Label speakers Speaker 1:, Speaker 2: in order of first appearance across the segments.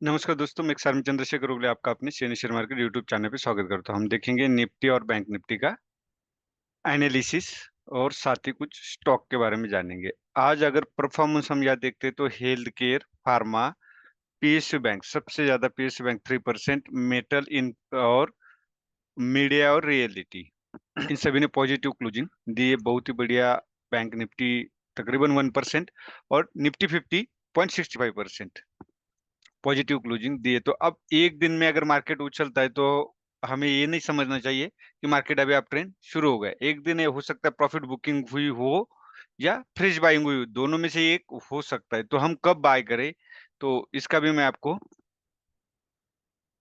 Speaker 1: नमस्कार दोस्तों, मैं एक्स चंद्रशेखर उगले आपका अपने share share market YouTube channel पे स्वागत करता हूं। हम देखेंगे निफ्टी और बैंक निफ्टी का एनालिसिस और साथ ही कुछ स्टॉक के बारे में जानेंगे। आज अगर परफॉर्मेंस हम यहाँ देखते हैं तो health care, pharma, PSU bank सबसे ज्यादा, पीएसयू बैंक 3%, मेटल इन और मीडिया और रियलिटी इन सभी ने पॉजिटिव क्लोजिंग दी है। बहुत ही बढ़िया। बैंक निफ्टी तकरीबन 1% और निफ्टी 50.65% पॉजिटिव क्लोजिंग दिए। तो अब एक दिन में अगर मार्केट उछलता है तो हमें ये नहीं समझना चाहिए कि मार्केट अभी आप ट्रेंड शुरू हो गया। एक दिन ये हो सकता है प्रॉफिट बुकिंग हुई हो या फ्रेश बाइंग हुई हो, दोनों में से एक हो सकता है। तो हम कब बाय करें, तो इसका भी मैं आपको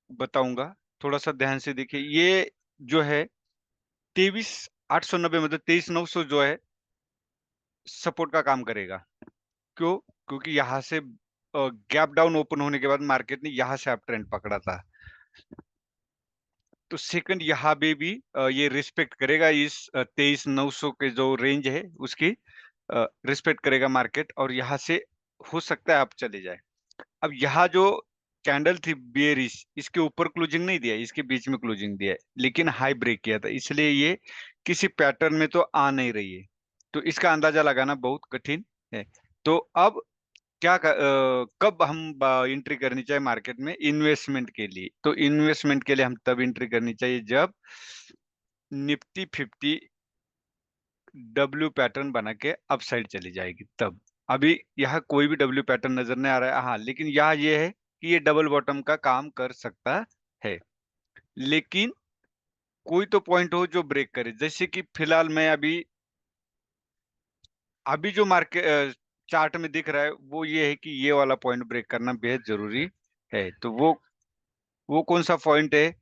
Speaker 1: बताऊंगा। थोड़ा सा ध्यान से देखिए। ये जो है 23,890 मतलब 23,900 जो है सपोर्ट का काम करेगा। क्यों? क्योंकि यहाँ से गैप डाउन ओपन होने के बाद मार्केट ने यहाँ से आप ट्रेंड पकड़ा था। तो सेकंड यहाँ पे भी ये रिस्पेक्ट करेगा इस 23,900 के जो रेंज है उसकी रिस्पेक्ट करेगा मार्केट, और यहाँ से हो सकता है आप चले जाए। अब यहाँ जो कैंडल थी बेयरिश, इसके ऊपर क्लोजिंग नहीं दिया, इसके बीच में क्लोजिंग दिया है, लेकिन हाई ब्रेक किया था, इसलिए ये किसी पैटर्न में तो आ नहीं रही है। तो इसका अंदाजा लगाना बहुत कठिन है। तो अब कब हम एंट्री करनी चाहिए मार्केट में इन्वेस्टमेंट के लिए? तो इन्वेस्टमेंट के लिए हम तब एंट्री करनी चाहिए जब निफ्टी 50 डब्ल्यू पैटर्न बना के अपसाइड चली जाएगी। तब अभी यहाँ कोई भी डब्ल्यू पैटर्न नजर नहीं आ रहा है। हाँ, लेकिन यहाँ ये है कि ये डबल बॉटम का काम कर सकता है। लेकिन कोई तो पॉइंट हो जो ब्रेक करे, जैसे कि फिलहाल मैं अभी अभी जो मार्केट चार्ट में दिख रहा है वो ये है कि ये वाला पॉइंट ब्रेक करना बेहद जरूरी है। तो वो कौन सा पॉइंट है?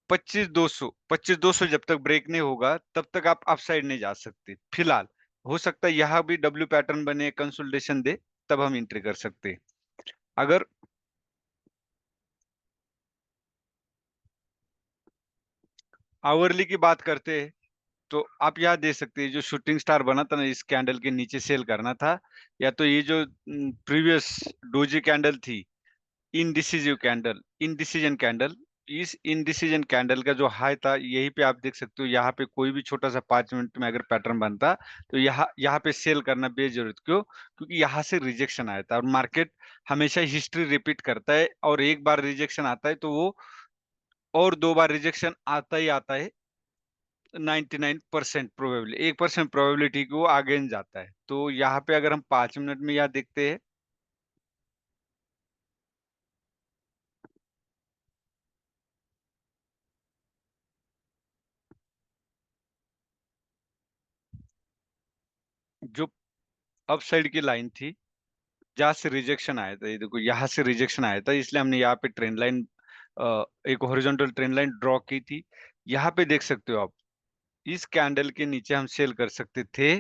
Speaker 1: 25,200। 25,200 जब तक ब्रेक नहीं होगा तब तक आप अपसाइड नहीं जा सकते। फिलहाल हो सकता है यहाँ भी डब्ल्यू पैटर्न बने, कंसोलिडेशन दे, तब हम एंट्री कर सकते हैं। अगर आवरली की बात करते हैं तो आप यहाँ दे सकते हैं, जो शूटिंग स्टार बना था ना, इस कैंडल के नीचे सेल करना था। या तो ये जो प्रीवियस डोजी कैंडल थी, इनडिसिजिव कैंडल, इनडिसीजन कैंडल, इस इनडिसीजन कैंडल का जो हाई था यहीं पे आप देख सकते हो। यहाँ पे कोई भी छोटा सा 5 मिनट में अगर पैटर्न बनता तो यहाँ यहाँ पे सेल करना बेजरूरत। क्यों? क्योंकि यहाँ से रिजेक्शन आया था, और मार्केट हमेशा हिस्ट्री रिपीट करता है, और एक बार रिजेक्शन आता है तो वो और दो बार रिजेक्शन आता ही आता है। 99% प्रोबेबिलिटी, 1% प्रोबेबिलिटी की वो आगे नहीं जाता है। तो यहाँ पे अगर हम 5 मिनट में यहाँ देखते हैं, जो अप साइड की लाइन थी जहाँ से रिजेक्शन आया था, ये देखो यहाँ से रिजेक्शन आया था, इसलिए हमने यहाँ पे ट्रेंड लाइन, एक हॉरिजॉन्टल ट्रेंड लाइन ड्रॉ की थी। यहाँ पे देख सकते हो आप, इस कैंडल के नीचे हम सेल कर सकते थे,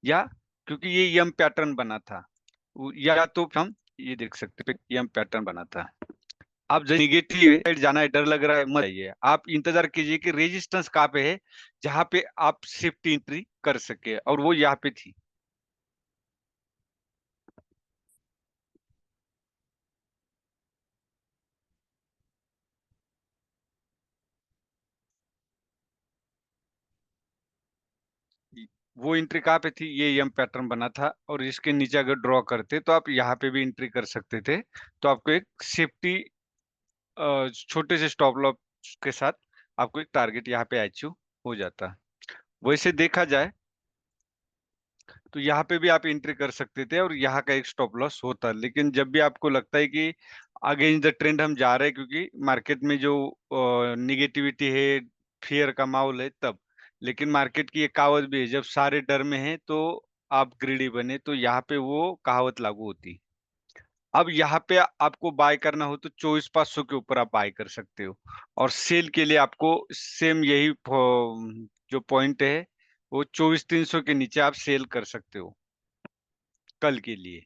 Speaker 1: या क्योंकि ये यम पैटर्न बना था, या तो हम ये देख सकते थे यम पैटर्न बना था। आप जो निगेटिव साइड जाना है, डर लग रहा है, मत जाइए। आप इंतजार कीजिए कि रेजिस्टेंस कहाँ पे है जहाँ पे आप सेफ्टी एंट्री कर सके, और वो यहाँ पे थी। वो एंट्री कहाँ पे थी? ये एम पैटर्न बना था, और इसके नीचे अगर ड्रॉ करते तो आप यहाँ पे भी एंट्री कर सकते थे। तो आपको एक सेफ्टी, छोटे से स्टॉप लॉस के साथ आपको एक टारगेट यहाँ पे अचीव हो जाता। वैसे देखा जाए तो यहाँ पे भी आप एंट्री कर सकते थे, और यहाँ का एक स्टॉप लॉस होता। लेकिन जब भी आपको लगता है कि अगेंस्ट द ट्रेंड हम जा रहे हैं, क्योंकि मार्केट में जो निगेटिविटी है, फियर का माहौल है, तब। लेकिन मार्केट की एक कहावत भी है, जब सारे डर में है तो आप ग्रीडी बने, तो यहाँ पे वो कहावत लागू होती। अब यहाँ पे आपको बाय करना हो तो 24,500 के ऊपर आप बाय कर सकते हो, और सेल के लिए आपको सेम यही जो पॉइंट है, वो 24,300 के नीचे आप सेल कर सकते हो कल के लिए।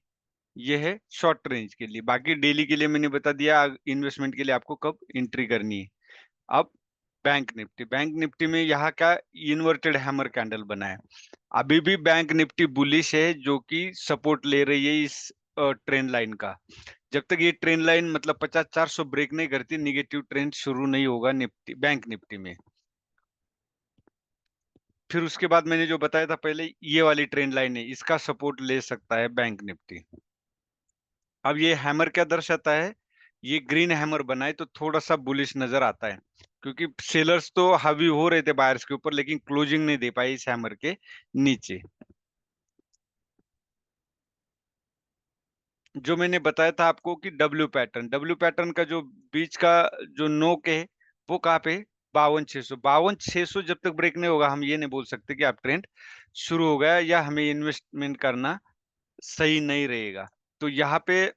Speaker 1: ये है शॉर्ट रेंज के लिए। बाकी डेली के लिए मैंने बता दिया, इन्वेस्टमेंट के लिए आपको कब एंट्री करनी है। अब बैंक निफ्टी, बैंक निफ्टी में यहाँ का इन्वर्टेड हैमर कैंडल बना है। अभी भी बैंक निफ्टी बुलिश है, जो कि सपोर्ट ले रही है इस ट्रेंड लाइन का। जब तक ये ट्रेंड लाइन मतलब 50-400 ब्रेक नहीं करती, निगेटिव ट्रेंड शुरू नहीं होगा निफ्टी, बैंक निफ्टी में। फिर उसके बाद मैंने जो बताया था पहले, ये वाली ट्रेंड लाइन है, इसका सपोर्ट ले सकता है बैंक निफ्टी। अब ये हैमर क्या दर्शाता है, ये ग्रीन हैमर बनाए तो थोड़ा सा बुलिश नजर आता है, क्योंकि सेलर्स तो हावी हो रहे थे बायर्स के ऊपर, लेकिन क्लोजिंग नहीं दे पाई इस हैमर के नीचे। जो मैंने बताया था आपको कि डब्ल्यू पैटर्न का जो बीच का जो नोक है, वो कहाँ पे, 52,600 जब तक ब्रेक नहीं होगा, हम ये नहीं बोल सकते कि आप ट्रेंड शुरू हो गया या हमें इन्वेस्टमेंट करना सही नहीं रहेगा। तो यहाँ पे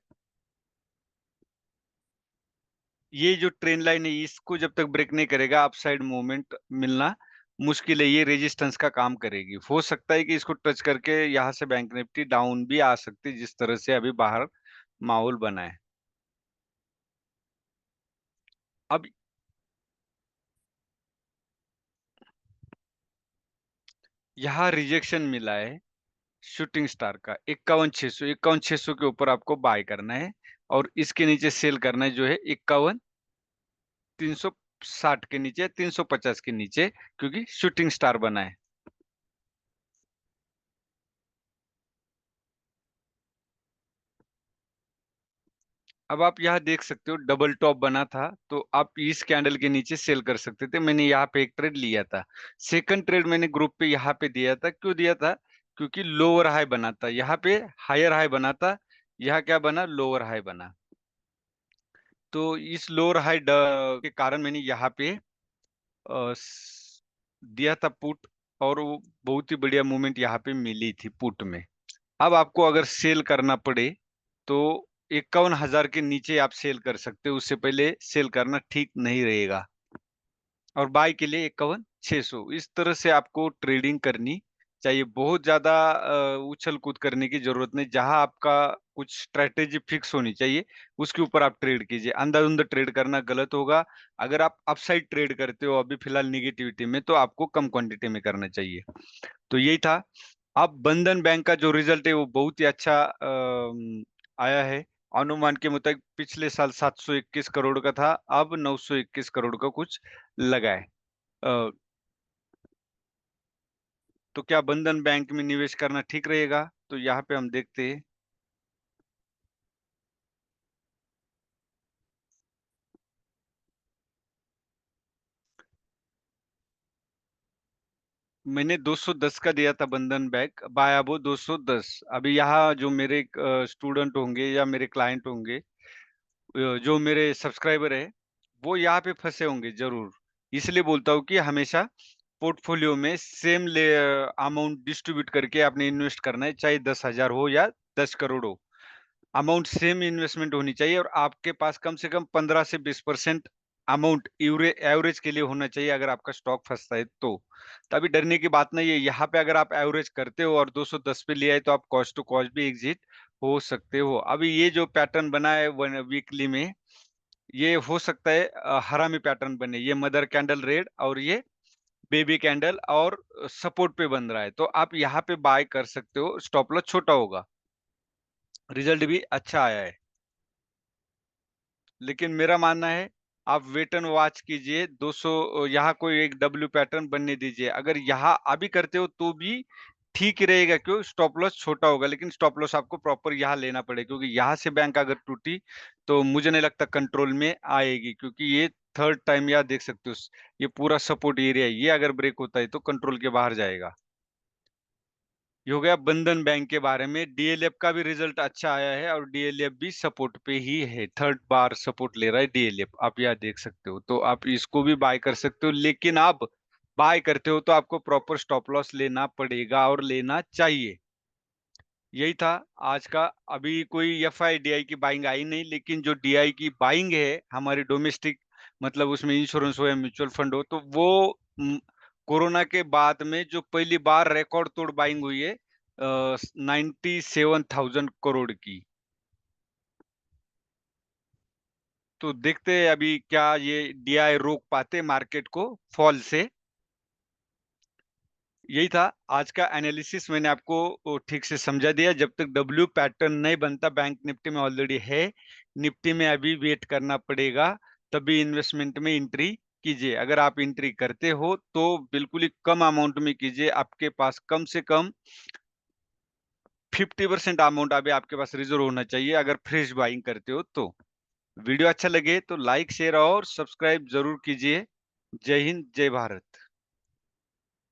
Speaker 1: ये जो ट्रेंड लाइन है, इसको जब तक ब्रेक नहीं करेगा, अपसाइड मूवमेंट मिलना मुश्किल है, ये रेजिस्टेंस का काम करेगी। हो सकता है कि इसको टच करके यहाँ से बैंक निफ्टी डाउन भी आ सकती है, जिस तरह से अभी बाहर माहौल बना है। अब यहाँ रिजेक्शन मिला है शूटिंग स्टार का 51,600 के ऊपर आपको बाय करना है, और इसके नीचे सेल करना है, जो है 51,360 के नीचे, 350 के नीचे, क्योंकि शूटिंग स्टार बना है। अब आप यहाँ देख सकते हो डबल टॉप बना था, तो आप इस कैंडल के नीचे सेल कर सकते थे। मैंने यहाँ पे एक ट्रेड लिया था, सेकंड ट्रेड मैंने ग्रुप पे यहाँ पे दिया था। क्यों दिया था, क्योंकि लोअर हाई बना था, यहाँ पे हायर हाई बना था, यहाँ क्या बना, लोअर हाई बना। तो इस लोअर हाई के कारण मैंने यहाँ पे दिया था पुट, और वो बहुत ही बढ़िया मूवमेंट यहाँ पे मिली थी पुट में। अब आपको अगर सेल करना पड़े तो 51,000 के नीचे आप सेल कर सकते हो, उससे पहले सेल करना ठीक नहीं रहेगा। और बाय के लिए 51,600, इस तरह से आपको ट्रेडिंग करनी चाहिए। बहुत ज्यादा उछल कूद करने की जरूरत नहीं, जहां आपका कुछ स्ट्रेटेजी फिक्स होनी चाहिए उसके ऊपर आप ट्रेड कीजिए। अंधाधुंध ट्रेड करना गलत होगा। अगर आप अपसाइड ट्रेड करते हो अभी फिलहाल निगेटिविटी में, तो आपको कम क्वांटिटी में करना चाहिए। तो यही था। अब बंधन बैंक का जो रिजल्ट है वो बहुत ही अच्छा आया है। अनुमान के मुताबिक पिछले साल 721 करोड़ का था, अब 921 करोड़ का कुछ लगा है। अ, तो क्या बंधन बैंक में निवेश करना ठीक रहेगा, तो यहाँ पे हम देखते हैं। मैंने 210 का दिया था बंधन बैंक, बाय अबो 210। अभी यहाँ जो मेरे स्टूडेंट होंगे या मेरे क्लाइंट होंगे, जो मेरे सब्सक्राइबर है, वो यहाँ पे फंसे होंगे जरूर। इसलिए बोलता हूँ कि हमेशा पोर्टफोलियो में सेम ले अमाउंट डिस्ट्रीब्यूट करके आपने इन्वेस्ट करना है, चाहे 10,000 हो या 10 करोड़ हो। अमाउंट सेम इन्वेस्टमेंट होनी चाहिए, और आपके पास कम से कम 15 से 20% अमाउंट एवरेज के लिए होना चाहिए, अगर आपका स्टॉक फंसता है तो। तभी डरने की बात नहीं है। यहाँ पे अगर आप एवरेज करते हो और 210 पे ले आए, तो आप कॉस्ट टू कॉस्ट भी एग्जिट हो सकते हो। अभी ये जो पैटर्न बना है वन वीकली में, ये हो सकता है हरामी पैटर्न बने। ये मदर कैंडल रेड और ये बेबी कैंडल, और सपोर्ट पे बन रहा है, तो आप यहाँ पे बाय कर सकते हो। स्टॉप लॉस छोटा होगा, रिजल्ट भी अच्छा आया है। लेकिन मेरा मानना है, आप वेट एंड वॉच कीजिए। 200 यहाँ कोई एक डब्ल्यू पैटर्न बनने दीजिए। अगर यहाँ अभी करते हो तो भी ठीक ही रहेगा, क्यों, स्टॉप लॉस छोटा होगा, लेकिन स्टॉप लॉस आपको प्रॉपर यहाँ लेना पड़ेगा, क्योंकि यहाँ से बैंक अगर टूटी तो मुझे नहीं लगता कंट्रोल में आएगी, क्योंकि ये थर्ड टाइम यहाँ देख सकते हो, ये पूरा सपोर्ट एरिया है, ये अगर ब्रेक होता है तो कंट्रोल के बाहर जाएगा। ये हो गया बंधन बैंक के बारे में। डीएलएफ का भी रिजल्ट अच्छा आया है, और डीएलएफ भी सपोर्ट पे ही है, थर्ड बार सपोर्ट ले रहा है डीएलएफ, आप यहाँ देख सकते हो। तो आप इसको भी बाय कर सकते हो, लेकिन आप बाय करते हो तो आपको प्रॉपर स्टॉप लॉस लेना पड़ेगा और लेना चाहिए। यही था आज का। अभी कोई एफ आई डी आई की बाइंग आई नहीं, लेकिन जो डी आई की बाइंग है हमारी डोमेस्टिक, मतलब उसमें इंश्योरेंस हो या म्यूचुअल फंड हो, तो वो कोरोना के बाद में जो पहली बार रिकॉर्ड तोड़ बाइंग हुई है 97,000 करोड़ की। तो देखते हैं अभी क्या ये डीआई रोक पाते मार्केट को फॉल से। यही था आज का एनालिसिस। मैंने आपको ठीक से समझा दिया। जब तक डब्ल्यू पैटर्न नहीं बनता, बैंक निफ्टी में ऑलरेडी है, निफ्टी में अभी वेट करना पड़ेगा, तभी इन्वेस्टमेंट में एंट्री कीजिए। अगर आप एंट्री करते हो तो बिल्कुल ही कम अमाउंट में कीजिए। आपके पास कम से कम 50% अमाउंट अभी आपके पास रिजर्व होना चाहिए, अगर फ्रेश बाइंग करते हो तो। वीडियो अच्छा लगे तो लाइक शेयर और सब्सक्राइब जरूर कीजिए। जय हिंद, जय भारत।